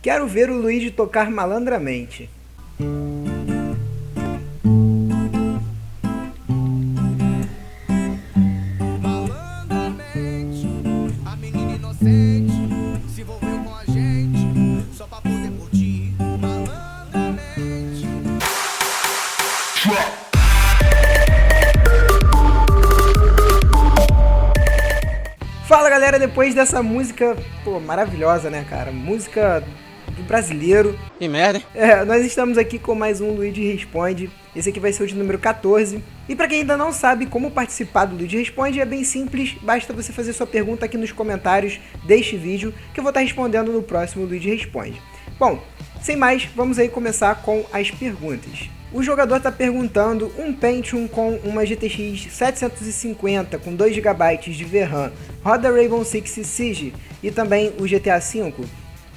Quero ver o Luigi tocar malandramente. Malandramente, a menina inocente se envolveu com a gente só pra poder curtir. Malandramente. Fala galera, depois dessa música, maravilhosa, né, cara? Música do brasileiro. Que merda, hein? Nós estamos aqui com mais um Luigi Responde. Esse aqui vai ser o de número 14. E pra quem ainda não sabe como participar do Luigi Responde, é bem simples. Basta você fazer sua pergunta aqui nos comentários deste vídeo, que eu vou estar respondendo no próximo Luigi Responde. Bom, sem mais, vamos aí começar com as perguntas. O jogador está perguntando um Pentium com uma GTX 750 com 2 GB de VRAM, roda Rainbow Six Siege e também o GTA V?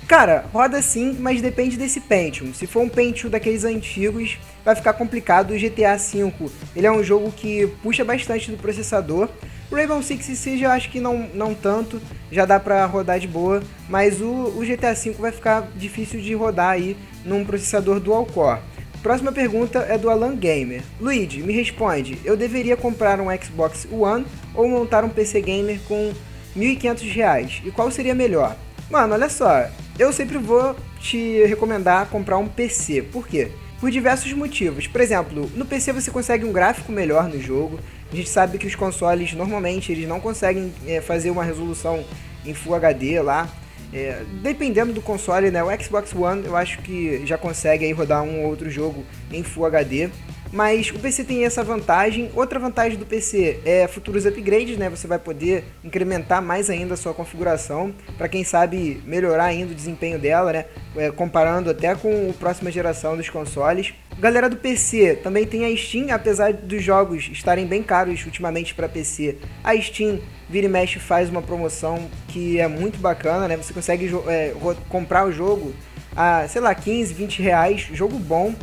Cara, roda sim, mas depende desse Pentium. Se for um Pentium daqueles antigos, vai ficar complicado. O GTA V, ele é um jogo que puxa bastante do processador. O Rainbow Six Siege eu acho que não tanto, já dá pra rodar de boa, mas o GTA V vai ficar difícil de rodar aí num processador dual core. Próxima pergunta é do Alan Gamer. Luigi, me responde, eu deveria comprar um Xbox One ou montar um PC Gamer com R$1.500? E qual seria melhor? Mano, olha só, eu sempre vou te recomendar comprar um PC. Por quê? Por diversos motivos. Por exemplo, no PC você consegue um gráfico melhor no jogo. A gente sabe que os consoles, normalmente, eles não conseguem fazer uma resolução em Full HD lá. Dependendo do console, né? O Xbox One eu acho que já consegue aí rodar um ou outro jogo em Full HD. Mas o PC tem essa vantagem. Outra vantagem do PC é futuros upgrades, né? Você vai poder incrementar mais ainda a sua configuração, para quem sabe melhorar ainda o desempenho dela, né? Comparando até com a próxima geração dos consoles. Galera do PC, também tem a Steam, apesar dos jogos estarem bem caros ultimamente para PC. A Steam vira e mexe faz uma promoção que é muito bacana, né? Você consegue comprar o jogo a, sei lá, 15, 20 reais, jogo bom.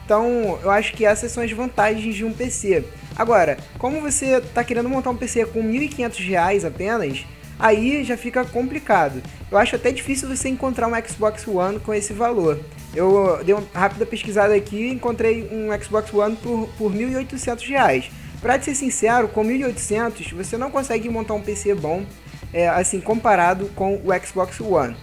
Então, eu acho que essas são as vantagens de um PC. Agora, como você está querendo montar um PC com R$1.500 apenas, aí já fica complicado. Eu acho até difícil você encontrar um Xbox One com esse valor. Eu dei uma rápida pesquisada aqui e encontrei um Xbox One por R$1.800. Pra ser sincero, com 1.800 você não consegue montar um PC bom, assim, comparado com o Xbox One,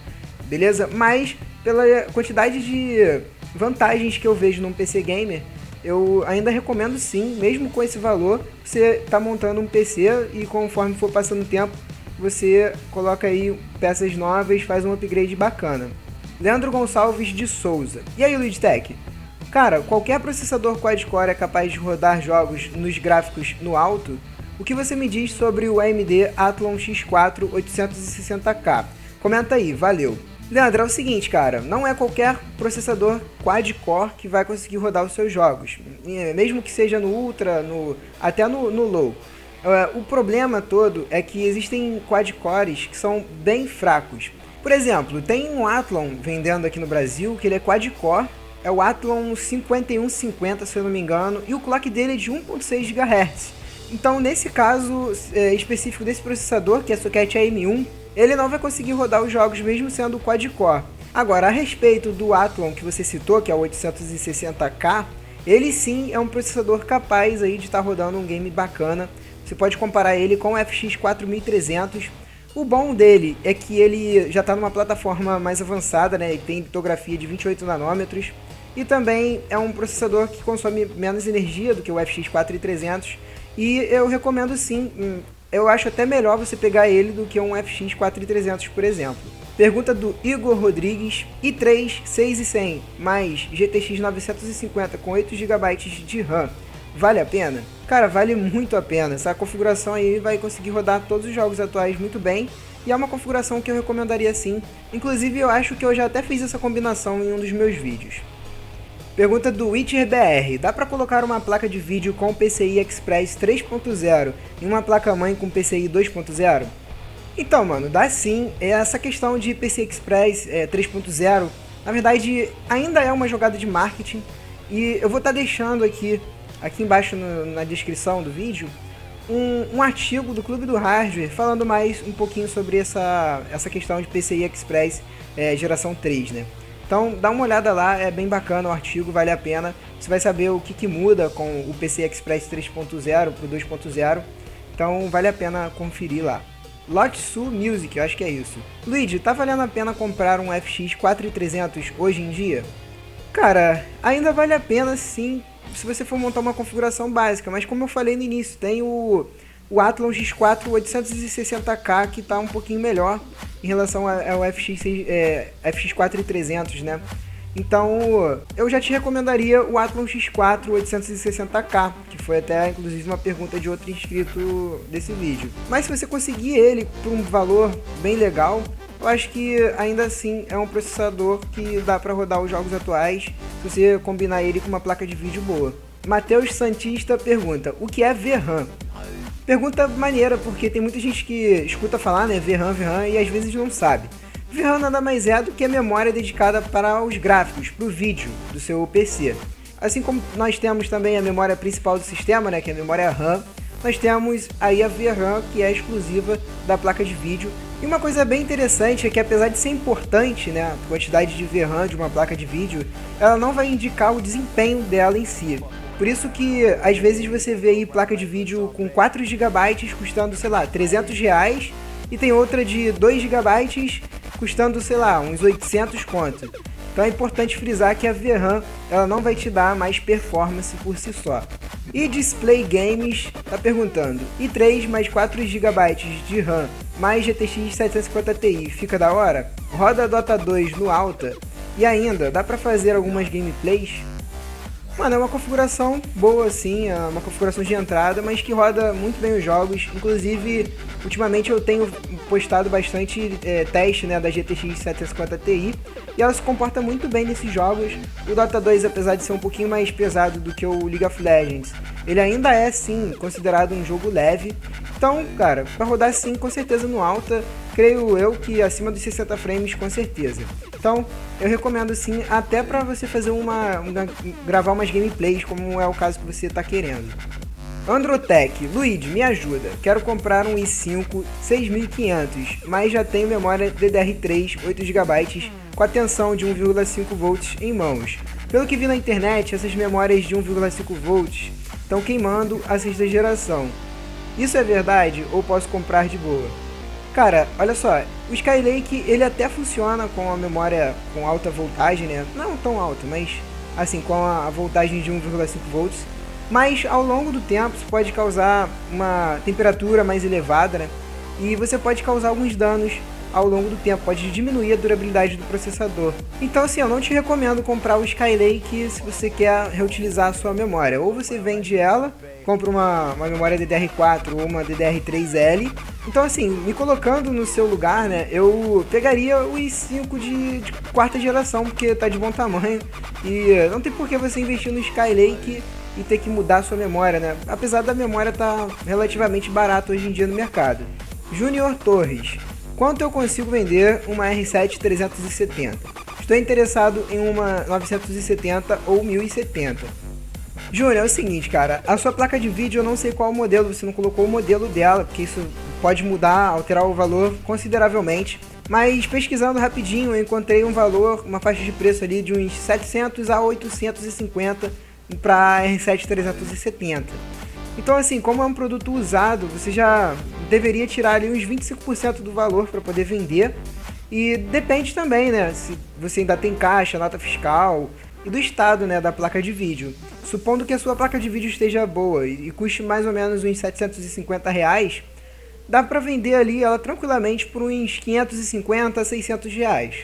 beleza? Mas, pela quantidade de vantagens que eu vejo num PC Gamer, eu ainda recomendo sim, mesmo com esse valor, você tá montando um PC e conforme for passando o tempo, você coloca aí peças novas, faz um upgrade bacana. Leandro Gonçalves de Souza. E aí, Luidtech? Cara, qualquer processador quad-core é capaz de rodar jogos nos gráficos no alto? O que você me diz sobre o AMD Athlon X4 860K? Comenta aí, valeu! Leandro, é o seguinte, cara, não é qualquer processador quad-core que vai conseguir rodar os seus jogos, mesmo que seja no Ultra, até no Low. O problema todo é que existem quad-cores que são bem fracos. Por exemplo, tem um Athlon vendendo aqui no Brasil que ele é quad-core, é o Athlon 5150, se eu não me engano, e o clock dele é de 1.6 GHz. Então, nesse caso específico desse processador, que é socket AM1, ele não vai conseguir rodar os jogos mesmo sendo quad-core. Agora, a respeito do Athlon que você citou, que é o 860K, ele sim é um processador capaz aí de estar rodando um game bacana. Você pode comparar ele com o FX 4300. O bom dele é que ele já está numa plataforma mais avançada, né? Ele tem litografia de 28 nanômetros e também é um processador que consome menos energia do que o FX 4300 e eu recomendo sim. Eu acho até melhor você pegar ele do que um FX 4300, por exemplo. Pergunta do Igor Rodrigues. i3 6100 mais GTX 950 com 8 GB de RAM, vale a pena? Cara, vale muito a pena. Essa configuração aí vai conseguir rodar todos os jogos atuais muito bem. E é uma configuração que eu recomendaria sim. Inclusive eu acho que eu já até fiz essa combinação em um dos meus vídeos. Pergunta do WitcherBR. Dá para colocar uma placa de vídeo com PCI Express 3.0 e uma placa-mãe com PCI 2.0? Então, mano, dá sim. Essa questão de PCI Express 3.0, na verdade, ainda é uma jogada de marketing. E eu vou estar deixando aqui embaixo na descrição do vídeo um artigo do Clube do Hardware falando mais um pouquinho sobre essa questão de PCI Express geração 3, né? Então dá uma olhada lá, é bem bacana o artigo, vale a pena. Você vai saber o que muda com o PCI Express 3.0 para o 2.0, então vale a pena conferir lá. Lotsu Music, eu acho que é isso. Luigi, tá valendo a pena comprar um FX 4300 hoje em dia? Cara, ainda vale a pena sim, se você for montar uma configuração básica, mas como eu falei no início, tem o Athlon X4 860K que tá um pouquinho melhor em relação ao FX 4300, né? Então, eu já te recomendaria o Athlon X4 860K, que foi até inclusive uma pergunta de outro inscrito desse vídeo. Mas se você conseguir ele por um valor bem legal, eu acho que ainda assim é um processador que dá para rodar os jogos atuais, se você combinar ele com uma placa de vídeo boa. Matheus Santista pergunta, o que é VRAM? Pergunta maneira, porque tem muita gente que escuta falar, né, VRAM, e às vezes não sabe. VRAM nada mais é do que a memória dedicada para os gráficos, para o vídeo do seu PC. Assim como nós temos também a memória principal do sistema, né, que é a memória RAM, nós temos aí a VRAM, que é exclusiva da placa de vídeo. E uma coisa bem interessante é que, apesar de ser importante, né, a quantidade de VRAM de uma placa de vídeo, ela não vai indicar o desempenho dela em si. Por isso que, às vezes, você vê aí placa de vídeo com 4 GB custando, sei lá, R$300, e tem outra de 2 GB custando, sei lá, uns 800 conto. Então é importante frisar que a VRAM ela não vai te dar mais performance por si só. E Display Games está perguntando, i3 mais 4 GB de RAM mais GTX 750 Ti fica da hora? Roda Dota 2 no alta? E ainda, dá para fazer algumas gameplays? Mano, é uma configuração boa sim, é uma configuração de entrada, mas que roda muito bem os jogos. Inclusive, ultimamente eu tenho postado bastante teste, né, da GTX 750 Ti, e ela se comporta muito bem nesses jogos. O Dota 2, apesar de ser um pouquinho mais pesado do que o League of Legends, ele ainda é sim considerado um jogo leve. Então, cara, para rodar sim, com certeza no alta, creio eu que acima dos 60 frames com certeza. Então, eu recomendo sim, até para você fazer gravar umas gameplays, como é o caso que você está querendo. Androtech, Luigi, me ajuda. Quero comprar um i5 6500, mas já tenho memória DDR3 8 GB com a tensão de 1,5 volts em mãos. Pelo que vi na internet, essas memórias de 1,5 volts estão queimando a sexta geração. Isso é verdade ou posso comprar de boa? Cara, olha só, o Skylake ele até funciona com a memória com alta voltagem, né? Não tão alta, mas assim, com a voltagem de 1,5 volts. Mas ao longo do tempo isso pode causar uma temperatura mais elevada, né? E você pode causar alguns danos ao longo do tempo, pode diminuir a durabilidade do processador. Então assim, eu não te recomendo comprar o Skylake se você quer reutilizar a sua memória. Ou você vende ela, compra uma memória DDR4 ou uma DDR3L. Então assim, me colocando no seu lugar, né, eu pegaria o i5 de quarta geração, porque tá de bom tamanho. E não tem por que você investir no Skylake e ter que mudar a sua memória, né? Apesar da memória estar relativamente barata hoje em dia no mercado. Júnior Torres, quanto eu consigo vender uma R7 370? Estou interessado em uma 970 ou 1070. Júnior, é o seguinte, cara, a sua placa de vídeo eu não sei qual modelo, você não colocou o modelo dela, porque isso pode mudar, alterar o valor consideravelmente. Mas pesquisando rapidinho eu encontrei um valor, uma faixa de preço ali de uns 700 a 850 para a R7 370. Então assim, como é um produto usado, você já deveria tirar ali uns 25% do valor para poder vender. E depende também, né, se você ainda tem caixa, nota fiscal e do estado, né, da placa de vídeo. Supondo que a sua placa de vídeo esteja boa e custe mais ou menos uns R$750, dá para vender ali ela tranquilamente por uns 550 a 600 reais.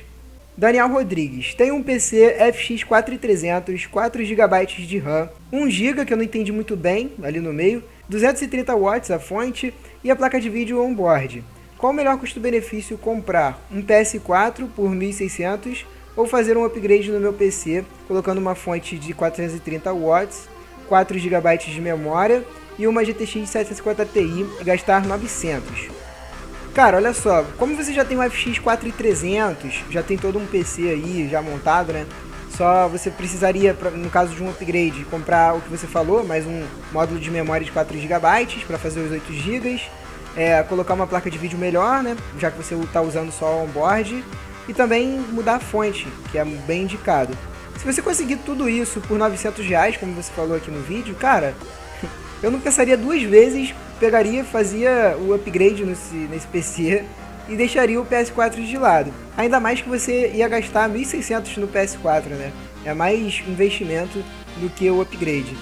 Daniel Rodrigues, tem um PC FX 4300, 4 GB de RAM, 1 GB que eu não entendi muito bem, ali no meio, 230 watts a fonte e a placa de vídeo on-board. Qual o melhor custo-benefício comprar? Um PS4 por 1.600 ou fazer um upgrade no meu PC, colocando uma fonte de 430 watts, 4 GB de memória e uma GTX 750 Ti e gastar 900? Cara, olha só, como você já tem um FX 4300, já tem todo um PC aí já montado, né? Só você precisaria, no caso de um upgrade, comprar o que você falou, mais um módulo de memória de 4 GB para fazer os 8 GB, colocar uma placa de vídeo melhor, né? Já que você está usando só on-board, e também mudar a fonte, que é bem indicado. Se você conseguir tudo isso por R$900, como você falou aqui no vídeo, cara, eu não pensaria duas vezes, pegaria, fazia o upgrade nesse PC e deixaria o PS4 de lado. Ainda mais que você ia gastar 1.600 no PS4, né? É mais investimento do que o upgrade.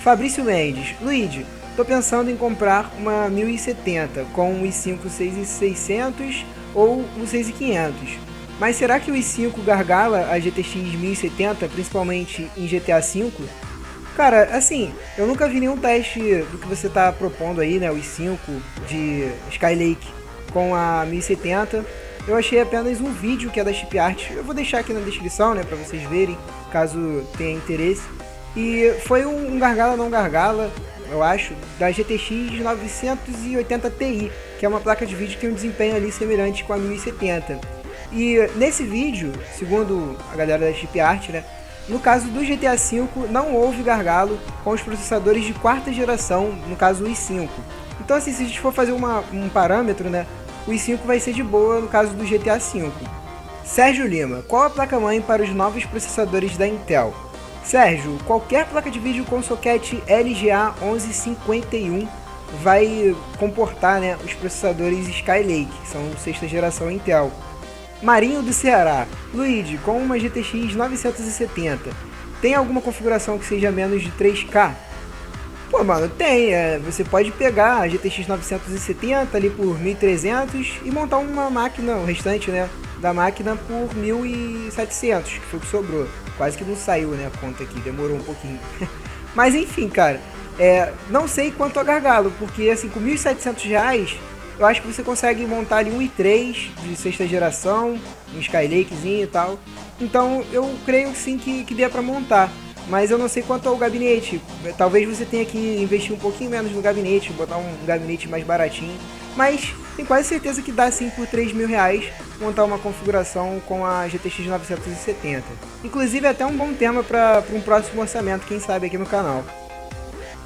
Fabrício Mendes: Luigi, tô pensando em comprar uma 1070 com um i5 6600 ou um 6500. Mas será que o i5 gargala a GTX 1070, principalmente em GTA V? Cara, assim, eu nunca vi nenhum teste do que você tá propondo aí, né? O i5 de Skylake com a 1070. Eu achei apenas um vídeo que é da Chipart. Eu vou deixar aqui na descrição, né, pra vocês verem, caso tenha interesse. E foi um gargala não gargala, eu acho, da GTX 980 Ti, que é uma placa de vídeo que tem um desempenho ali semelhante com a 1070. E nesse vídeo, segundo a galera da Chipart, né, no caso do GTA V não houve gargalo com os processadores de quarta geração, no caso o i5. Então assim, se a gente for fazer um parâmetro, né, o i5 vai ser de boa no caso do GTA V. Sérgio Lima: qual a placa-mãe para os novos processadores da Intel? Sérgio, qualquer placa de vídeo com soquete LGA 1151 vai comportar, né, os processadores Skylake, que são sexta geração Intel. Marinho do Ceará: Luigi, com uma GTX 970, tem alguma configuração que seja menos de 3K? Pô, mano, tem. Você pode pegar a GTX 970 ali por 1.300 e montar uma máquina, o restante, né, da máquina por 1.700, que foi o que sobrou. Quase que não saiu, né, a conta aqui, demorou um pouquinho. Mas enfim, cara, não sei quanto a gargalo, porque assim, com R$1.700, eu acho que você consegue montar ali um i3 de sexta geração, um Skylakezinho e tal. Então eu creio sim que dê pra montar. Mas eu não sei quanto ao gabinete. Talvez você tenha que investir um pouquinho menos no gabinete, botar um gabinete mais baratinho. Mas tenho quase certeza que dá sim por R$3.000 montar uma configuração com a GTX 970. Inclusive é até um bom tema para um próximo orçamento, quem sabe aqui no canal.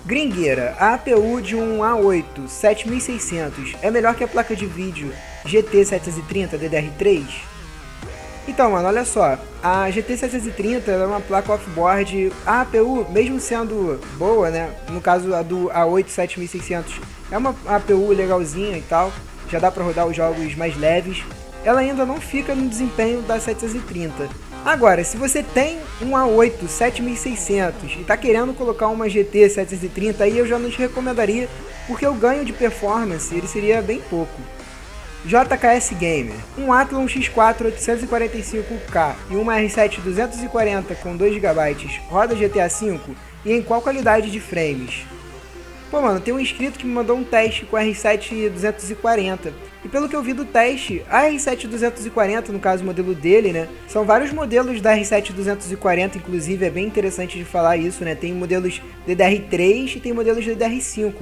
Gringueira: a APU de um A8 7600 é melhor que a placa de vídeo GT 730 DDR3? Então, mano, olha só, a GT 730 é uma placa off-board. A APU, mesmo sendo boa, né, no caso a do A8 7600, é uma APU legalzinha e tal, já dá pra rodar os jogos mais leves, ela ainda não fica no desempenho da 730. Agora, se você tem um A8 7600 e tá querendo colocar uma GT 730, aí eu já não te recomendaria, porque o ganho de performance ele seria bem pouco. JKS Gamer: um Athlon X4 845K e uma R7 240 com 2GB roda GTA V e em qual qualidade de frames? Pô, mano, tem um inscrito que me mandou um teste com a R7 240 e pelo que eu vi do teste, a R7 240, no caso o modelo dele, né, são vários modelos da R7 240, inclusive é bem interessante de falar isso, né, tem modelos DDR3 e tem modelos DDR5.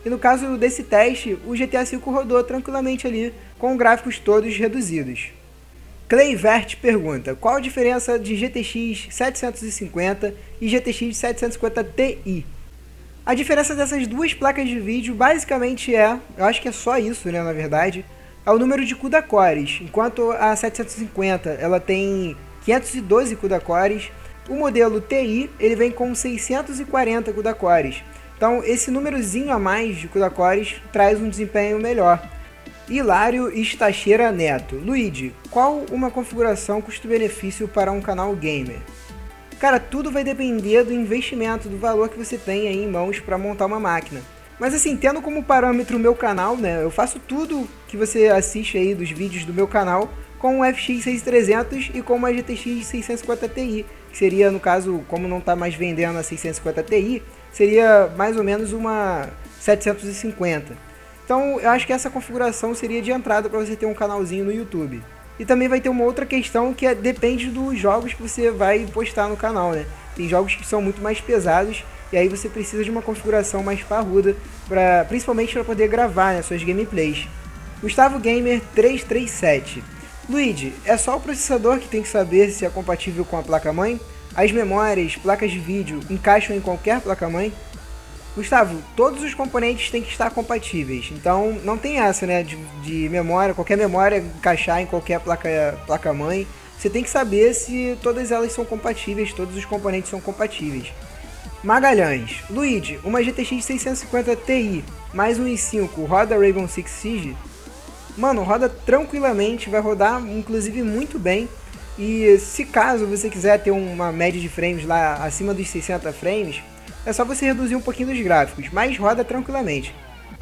E no caso desse teste, o GTA V rodou tranquilamente ali, com gráficos todos reduzidos. Clayvert pergunta: qual a diferença de GTX 750 e GTX 750 Ti? A diferença dessas duas placas de vídeo basicamente eu acho que é só isso, né, na verdade, é o número de CUDA cores. Enquanto a 750 ela tem 512 CUDA cores, o modelo Ti ele vem com 640 CUDA cores. Então esse númerozinho a mais de CUDA cores traz um desempenho melhor. Hilário Estacheira Neto: Luigi, qual uma configuração custo-benefício para um canal gamer? Cara, tudo vai depender do investimento, do valor que você tem aí em mãos para montar uma máquina. Mas assim, tendo como parâmetro o meu canal, né, eu faço tudo que você assiste aí dos vídeos do meu canal com o FX 6300 e com uma GTX 650 Ti, que seria, no caso, como não está mais vendendo a 650 Ti, seria mais ou menos uma 750. Então eu acho que essa configuração seria de entrada para você ter um canalzinho no YouTube. E também vai ter uma outra questão que depende dos jogos que você vai postar no canal, né? Tem jogos que são muito mais pesados e aí você precisa de uma configuração mais parruda, principalmente para poder gravar, né, suas gameplays. Gustavo Gamer 337: Luigi, é só o processador que tem que saber se é compatível com a placa-mãe? As memórias, placas de vídeo encaixam em qualquer placa-mãe? Gustavo, todos os componentes têm que estar compatíveis, então não tem essa, né, de memória, qualquer memória encaixar em qualquer placa-mãe. Você tem que saber se todas elas são compatíveis, todos os componentes são compatíveis. Magalhães, Luigi, uma GTX 650 Ti mais um i5 roda Rainbow Six Siege? Mano, roda tranquilamente, vai rodar inclusive muito bem. E se caso você quiser ter uma média de frames lá acima dos 60 frames, é só você reduzir um pouquinho dos gráficos, mas roda tranquilamente.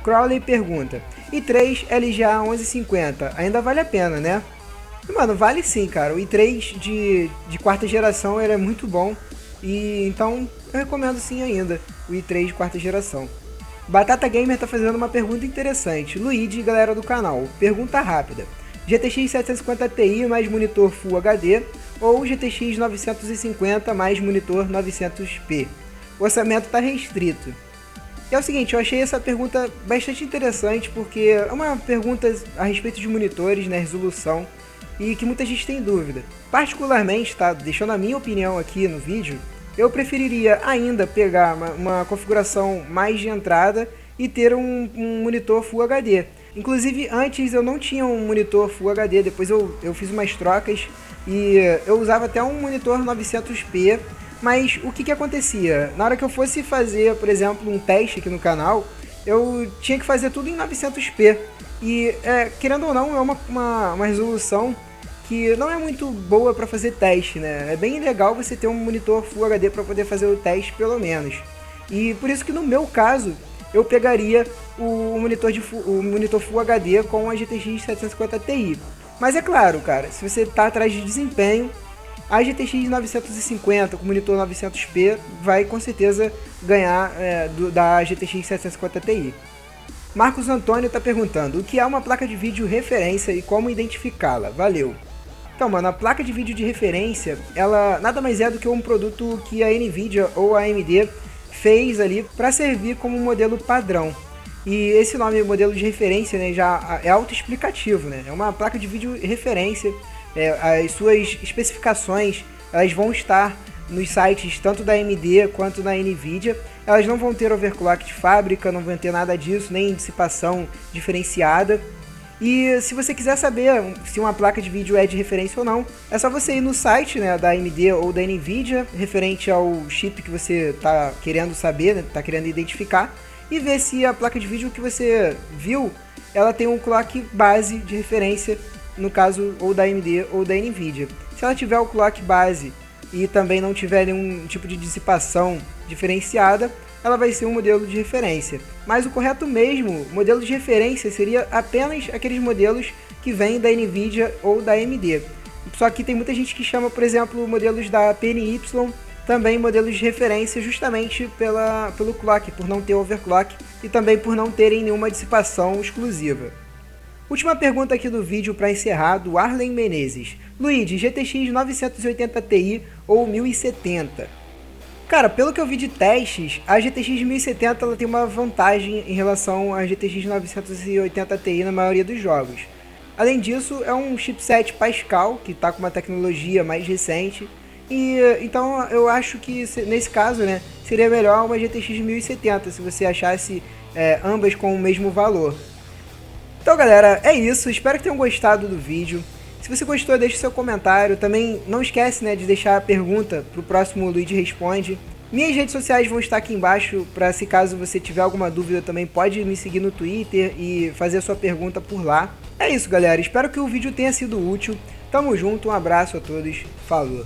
Crowley pergunta, i3 LGA 1150, ainda vale a pena, né? Mano, vale sim, cara. O i3 de quarta geração ele é muito bom. E então eu recomendo sim ainda o i3 de quarta geração. Batata Gamer tá fazendo uma pergunta interessante. Luigi, galera do canal, pergunta rápida. GTX 750 Ti mais monitor Full HD ou GTX 950 mais monitor 900p? O orçamento tá restrito. E é o seguinte, eu achei essa pergunta bastante interessante porque é uma pergunta a respeito de monitores, né, resolução, e que muita gente tem dúvida. Particularmente, tá, deixando a minha opinião aqui no vídeo, eu preferiria ainda pegar uma configuração mais de entrada e ter um monitor Full HD. Inclusive, antes eu não tinha um monitor Full HD, depois eu fiz umas trocas e eu usava até um monitor 900p, mas o que acontecia? Na hora que eu fosse fazer, por exemplo, um teste aqui no canal, eu tinha que fazer tudo em 900p. E, querendo ou não, é uma resolução que não é muito boa para fazer teste, né? É bem legal você ter um monitor Full HD para poder fazer o teste, pelo menos. E por isso que no meu caso, eu pegaria o monitor Full HD com a GTX 750 Ti. Mas é claro, cara, se você tá atrás de desempenho, a GTX 950 com monitor 900p vai com certeza ganhar da GTX 750 Ti. Marcos Antônio está perguntando o que é uma placa de vídeo referência e como identificá-la. Valeu! Então, mano, a placa de vídeo de referência, ela nada mais é do que um produto que a Nvidia ou a AMD fez ali para servir como modelo padrão. E esse nome, modelo de referência, né, já é autoexplicativo, né? É uma placa de vídeo referência, as suas especificações elas vão estar nos sites tanto da AMD quanto da Nvidia. Elas não vão ter overclock de fábrica, não vão ter nada disso, nem dissipação diferenciada. E se você quiser saber se uma placa de vídeo é de referência ou não, é só você ir no site, né, da AMD ou da Nvidia, referente ao chip que você está querendo saber, né, está querendo identificar, e ver se a placa de vídeo que você viu, ela tem um clock base de referência, no caso ou da AMD ou da Nvidia. Se ela tiver o clock base e também não tiver nenhum tipo de dissipação diferenciada, ela vai ser um modelo de referência. Mas o correto mesmo, modelo de referência, seria apenas aqueles modelos que vêm da Nvidia ou da AMD. Só que tem muita gente que chama, por exemplo, modelos da PNY, também modelos de referência justamente pelo clock, por não ter overclock e também por não terem nenhuma dissipação exclusiva. Última pergunta aqui do vídeo para encerrar, do Arlen Menezes. Luigi, GTX 980 Ti ou 1070? Cara, pelo que eu vi de testes, a GTX 1070 ela tem uma vantagem em relação à GTX 980 Ti na maioria dos jogos. Além disso, é um chipset Pascal, que está com uma tecnologia mais recente, e então eu acho que nesse caso, né, seria melhor uma GTX 1070, se você achasse ambas com o mesmo valor. Então galera, é isso, espero que tenham gostado do vídeo. Se você gostou, deixe seu comentário. Também não esquece, né, de deixar a pergunta para o próximo Luigi Responde. Minhas redes sociais vão estar aqui embaixo, para se caso você tiver alguma dúvida também pode me seguir no Twitter e fazer a sua pergunta por lá. É isso galera, espero que o vídeo tenha sido útil. Tamo junto, um abraço a todos, falou!